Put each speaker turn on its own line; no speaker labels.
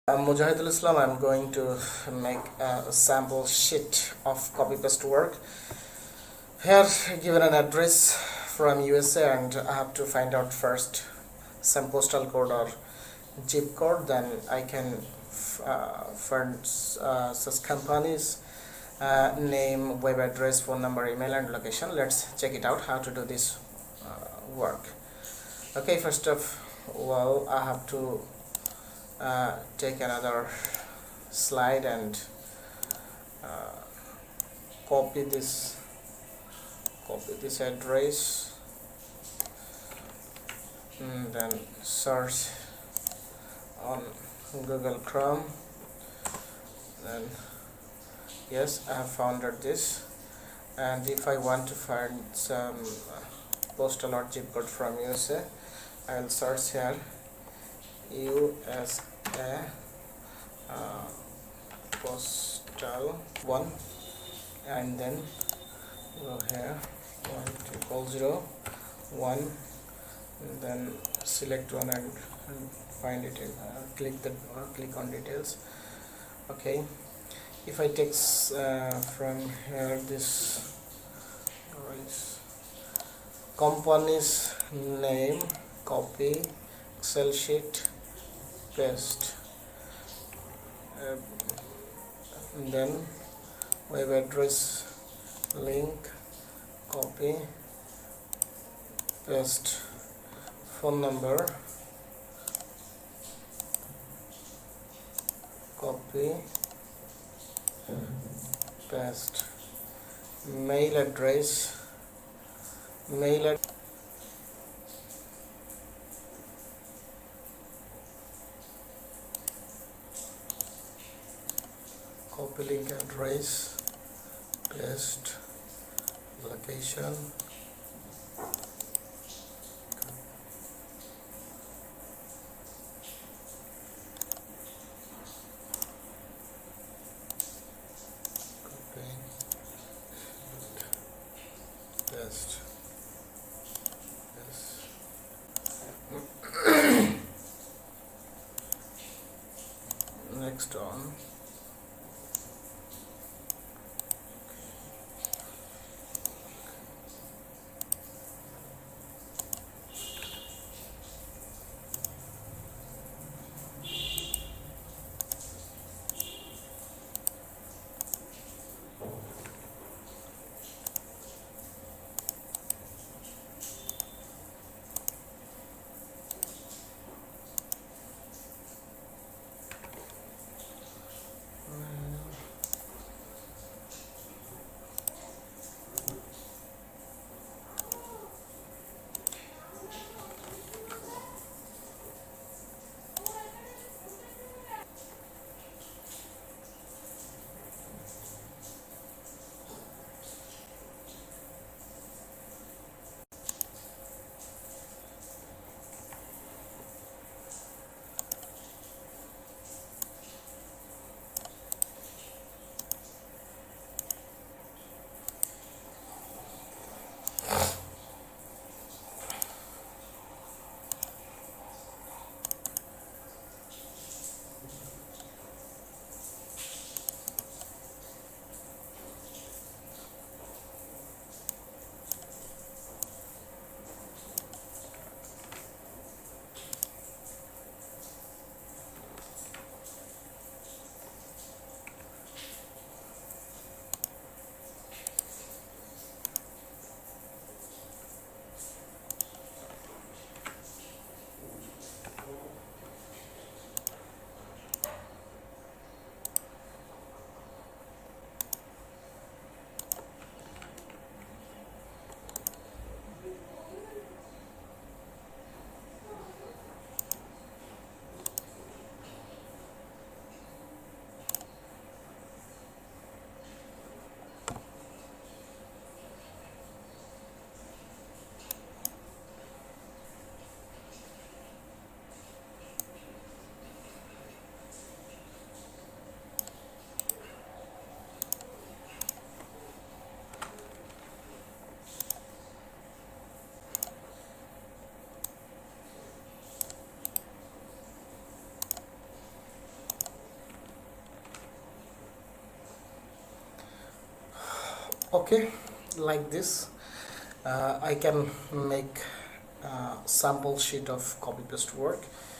I'm Mujahidul Islam. I'm going to make a sample sheet of copy paste work. Here given an address from USA and I have to find out first some postal code or zip code, then I can find such companies name, web address, phone number, email and location. Let's check it out how to do this work. Okay, first of all I have to take another slide and uh, copy this address and then search on Google Chrome. Then yes, I have found this, and if I want to find some postal or zip code from USA, I will search here USA postal 1 and then go here 12001 and then select one and find it in click on details. Okay, if I take from here this company's name, copy, Excel sheet, paste, then web address, link, copy, paste, phone number, copy, paste, mail address, copy link address, paste, location, copy, paste, yes. Next on Okay, like this I can make sample sheet of copy paste work.